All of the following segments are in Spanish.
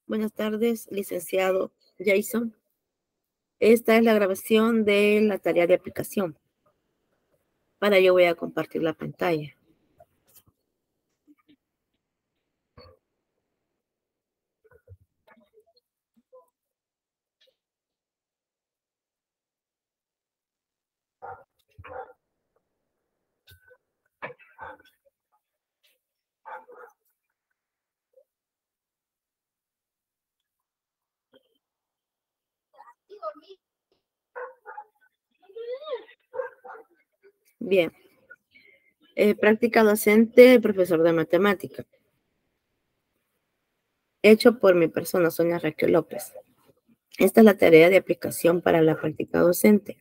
Buenas tardes, licenciado Jason. Esta es la grabación de la tarea de aplicación. Para ello voy a compartir la pantalla. Bien. Práctica docente, profesor de matemática. Hecho por mi persona, Sonia Raquel López. Esta es la tarea de aplicación para la práctica docente,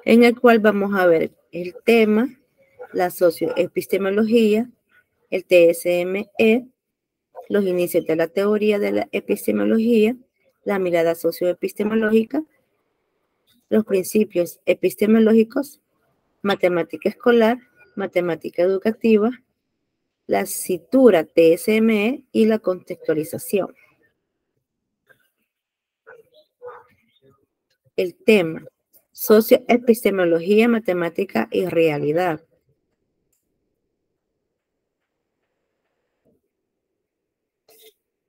en el cual vamos a ver el tema, la socioepistemología, el TSME, los inicios de la teoría de la epistemología, la mirada socioepistemológica, los principios epistemológicos, matemática escolar, matemática educativa, la citura TSME y la contextualización. El tema, socioepistemología, matemática y realidad.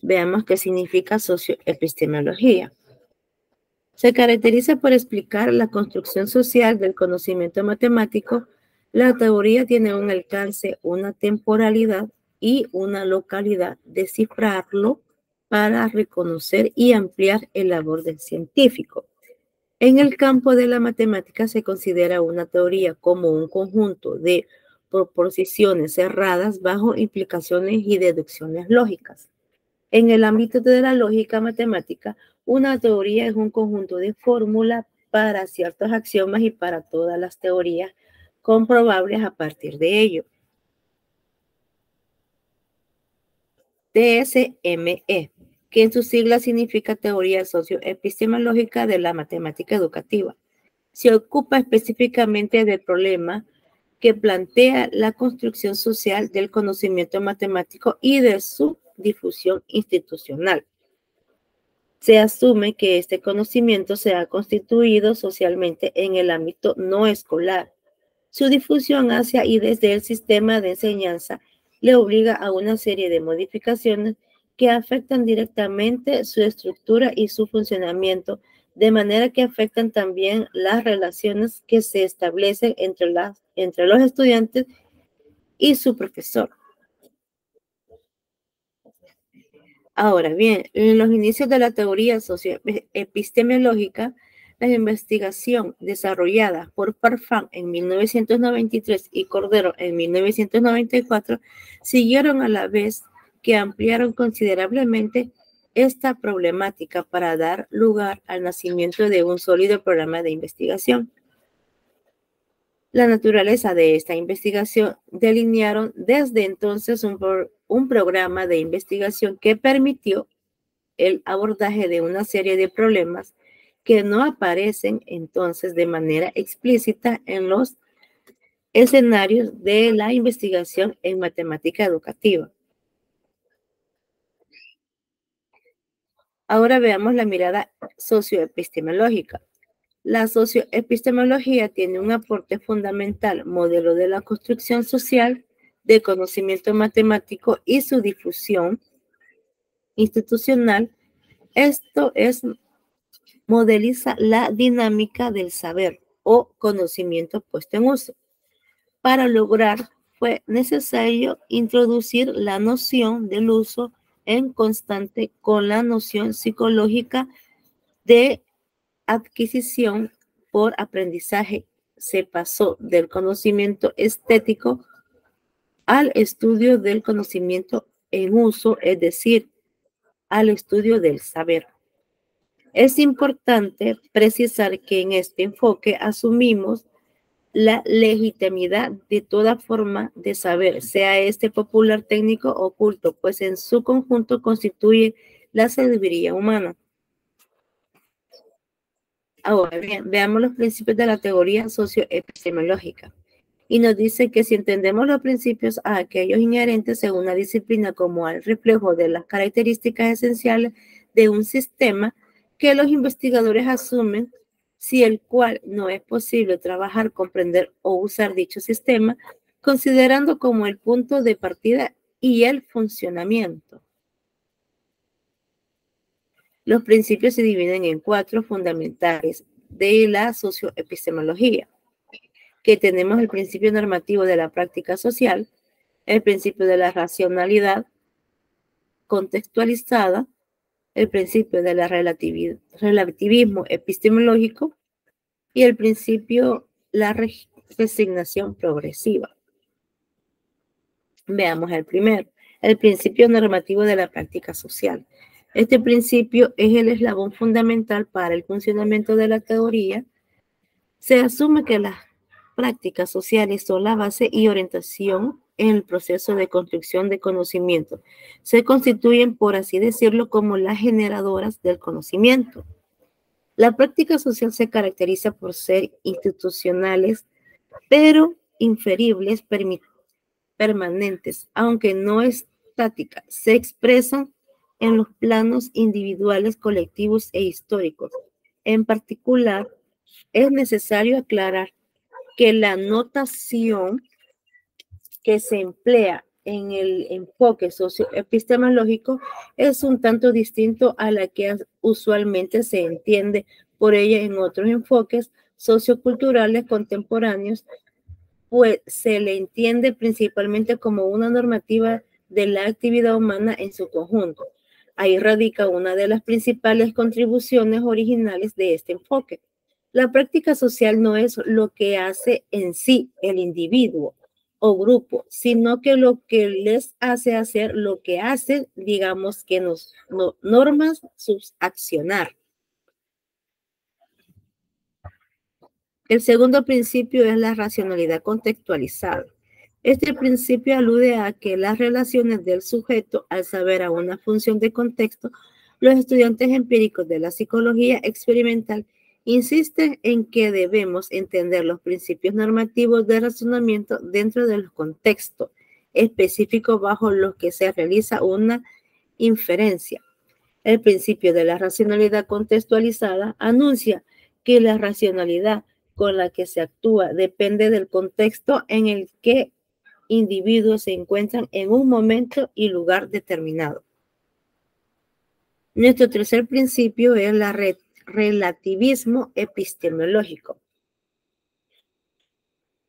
Veamos qué significa socioepistemología. Se caracteriza por explicar la construcción social del conocimiento matemático. La teoría tiene un alcance, una temporalidad y una localidad. Descifrarlo para reconocer y ampliar el labor del científico. En el campo de la matemática se considera una teoría como un conjunto de proposiciones cerradas bajo implicaciones y deducciones lógicas. En el ámbito de la lógica matemática, una teoría es un conjunto de fórmulas para ciertos axiomas y para todas las teorías comprobables a partir de ello. TSME, que en sus siglas significa Teoría Socioepistemológica de la Matemática Educativa. Se ocupa específicamente del problema que plantea la construcción social del conocimiento matemático y de su difusión institucional. Se asume que este conocimiento se ha constituido socialmente en el ámbito no escolar. Su difusión hacia y desde el sistema de enseñanza le obliga a una serie de modificaciones que afectan directamente su estructura y su funcionamiento, de manera que afectan también las relaciones que se establecen entre los estudiantes y su profesor. Ahora bien, en los inicios de la teoría socioepistemológica, la investigación desarrollada por Farfán en 1993 y Cordero en 1994 siguieron a la vez que ampliaron considerablemente esta problemática para dar lugar al nacimiento de un sólido programa de investigación. La naturaleza de esta investigación delinearon desde entonces un programa de investigación que permitió el abordaje de una serie de problemas que no aparecen entonces de manera explícita en los escenarios de la investigación en matemática educativa. Ahora veamos la mirada socioepistemológica. La socioepistemología tiene un aporte fundamental, modelo de la construcción social, de conocimiento matemático y su difusión institucional. Esto es, modeliza la dinámica del saber o conocimiento puesto en uso. Para lograr, fue necesario introducir la noción del uso en constante con la noción psicológica de adquisición por aprendizaje. Se pasó del conocimiento estético al estudio del conocimiento en uso, es decir, al estudio del saber. Es importante precisar que en este enfoque asumimos la legitimidad de toda forma de saber, sea este popular, técnico o oculto, pues en su conjunto constituye la sabiduría humana. Ahora bien, veamos los principios de la teoría socioepistemológica. y nos dice que si entendemos los principios a aquellos inherentes en una disciplina como al reflejo de las características esenciales de un sistema que los investigadores asumen, si el cual no es posible trabajar, comprender o usar dicho sistema, considerando como el punto de partida y el funcionamiento. Los principios se dividen en 4 fundamentales de la socioepistemología, que tenemos el principio normativo de la práctica social, el principio de la racionalidad contextualizada, el principio del relativismo epistemológico y el principio la resignación progresiva. Veamos el primero, el principio normativo de la práctica social. Este principio es el eslabón fundamental para el funcionamiento de la teoría. Se asume que las prácticas sociales son la base y orientación en el proceso de construcción de conocimiento. Se constituyen, por así decirlo, como las generadoras del conocimiento. La práctica social se caracteriza por ser institucionales, pero inferibles, permanentes, aunque no estáticas. Se expresan en los planos individuales, colectivos e históricos. En particular, es necesario aclarar que la notación que se emplea en el enfoque socioepistemológico es un tanto distinto a la que usualmente se entiende por ella en otros enfoques socioculturales contemporáneos, pues se le entiende principalmente como una normativa de la actividad humana en su conjunto. Ahí radica una de las principales contribuciones originales de este enfoque. La práctica social no es lo que hace en sí el individuo o grupo, sino que lo que les hace hacer lo que hacen, digamos que normas su accionar. El segundo principio es la racionalidad contextualizada. Este principio alude a que las relaciones del sujeto al saber a una función de contexto, los estudiantes empíricos de la psicología experimental insisten en que debemos entender los principios normativos de razonamiento dentro del contexto específico bajo los que se realiza una inferencia. El principio de la racionalidad contextualizada anuncia que la racionalidad con la que se actúa depende del contexto en el que individuos se encuentran en un momento y lugar determinado. Nuestro tercer principio es el relativismo epistemológico.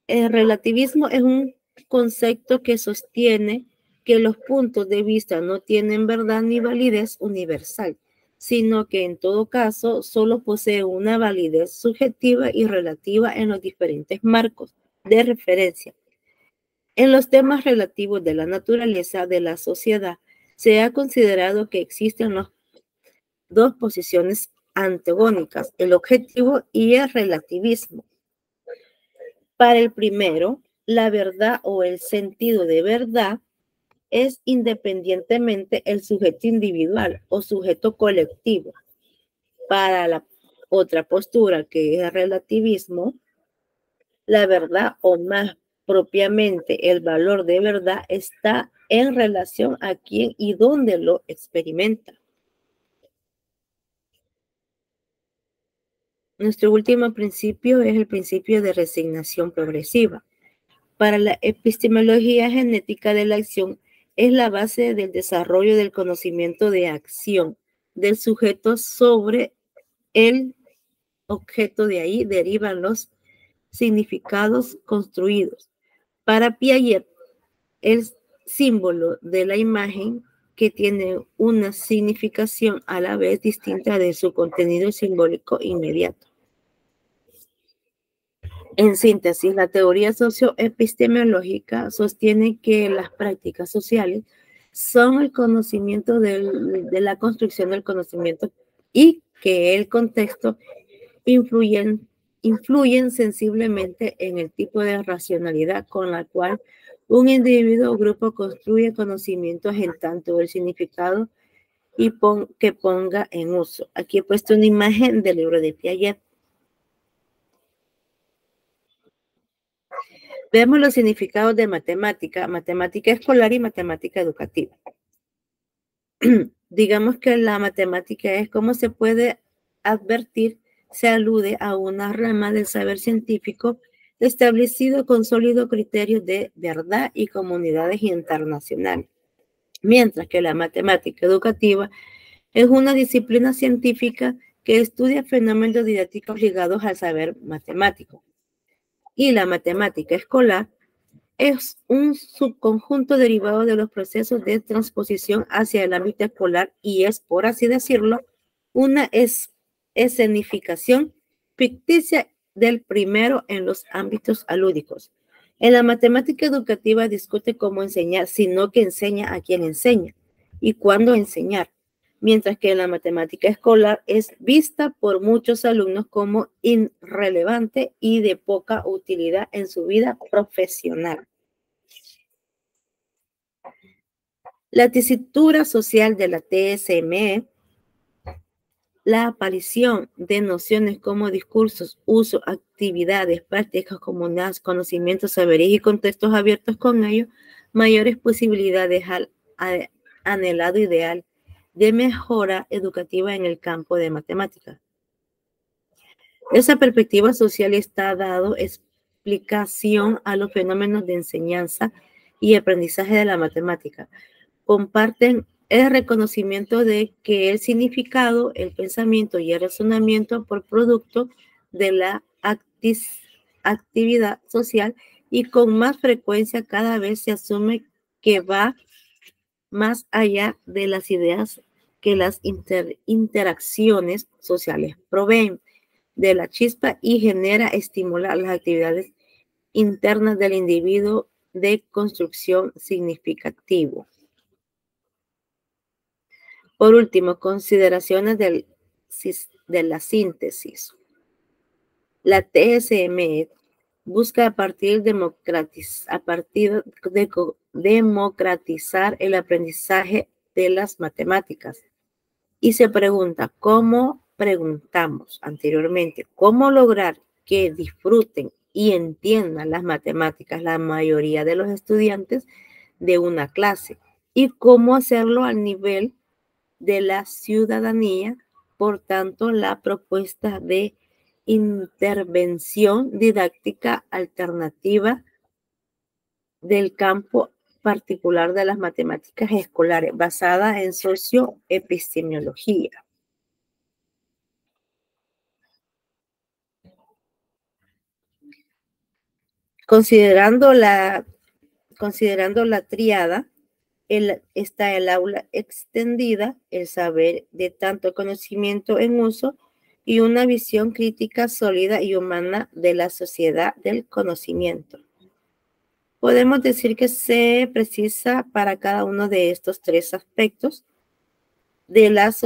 El relativismo es un concepto que sostiene que los puntos de vista no tienen verdad ni validez universal, sino que en todo caso solo posee una validez subjetiva y relativa en los diferentes marcos de referencia. En los temas relativos de la naturaleza de la sociedad, se ha considerado que existen dos posiciones antagónicas, el objetivo y el relativismo. Para el primero, la verdad o el sentido de verdad es independientemente el sujeto individual o sujeto colectivo. Para la otra postura, que es el relativismo, la verdad o más propiamente el valor de verdad está en relación a quién y dónde lo experimenta. Nuestro último principio es el principio de resignación progresiva. Para la epistemología genética de la acción, es la base del desarrollo del conocimiento de acción del sujeto sobre el objeto. De ahí derivan los significados construidos. Para Piaget, el símbolo de la imagen que tiene una significación a la vez distinta de su contenido simbólico inmediato. En síntesis, la teoría socioepistemológica sostiene que las prácticas sociales son el conocimiento de la construcción del conocimiento y que el contexto influyen sensiblemente en el tipo de racionalidad con la cual un individuo o grupo construye conocimientos en tanto el significado y que ponga en uso. Aquí he puesto una imagen del libro de Piaget. Vemos los significados de matemática, matemática escolar y matemática educativa. Digamos que la matemática es, como se puede advertir, se alude a una rama del saber científico establecido con sólidos criterios de verdad y comunidades internacionales, mientras que la matemática educativa es una disciplina científica que estudia fenómenos didácticos ligados al saber matemático. Y la matemática escolar es un subconjunto derivado de los procesos de transposición hacia el ámbito escolar y es, por así decirlo, una escenificación ficticia del primero en los ámbitos alúdicos. En la matemática educativa discute cómo enseñar, sino que enseña a quien enseña y cuándo enseñar, mientras que en la matemática escolar es vista por muchos alumnos como irrelevante y de poca utilidad en su vida profesional. La tesitura social de la TSME, la aparición de nociones como discursos, uso, actividades, prácticas comunales, conocimientos, saberes y contextos abiertos con ellos, mayores posibilidades al anhelado ideal de mejora educativa en el campo de matemáticas. Esa perspectiva social está dando explicación a los fenómenos de enseñanza y aprendizaje de la matemática. Comparten el reconocimiento de que el significado, el pensamiento y el razonamiento por producto de la actividad social y con más frecuencia cada vez se asume que va más allá de las ideas que las interacciones sociales proveen de la chispa y genera estimular las actividades internas del individuo de construcción significativo. Por último, consideraciones de la síntesis. La TSM busca a partir de democratizar el aprendizaje de las matemáticas y se pregunta, ¿cómo preguntamos anteriormente? ¿Cómo lograr que disfruten y entiendan las matemáticas la mayoría de los estudiantes de una clase? ¿Y cómo hacerlo al nivel de la ciudadanía? Por tanto, la propuesta de intervención didáctica alternativa del campo particular de las matemáticas escolares, basada en socioepistemología. Considerando la tríada, está el aula extendida, el saber de tanto conocimiento en uso y una visión crítica sólida y humana de la sociedad del conocimiento. Podemos decir que se precisa para cada uno de estos tres aspectos de las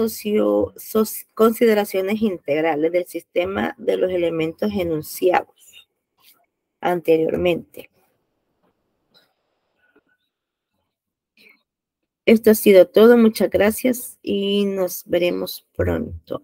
consideraciones integrales del sistema de los elementos enunciados anteriormente. Esto ha sido todo. Muchas gracias y nos veremos pronto.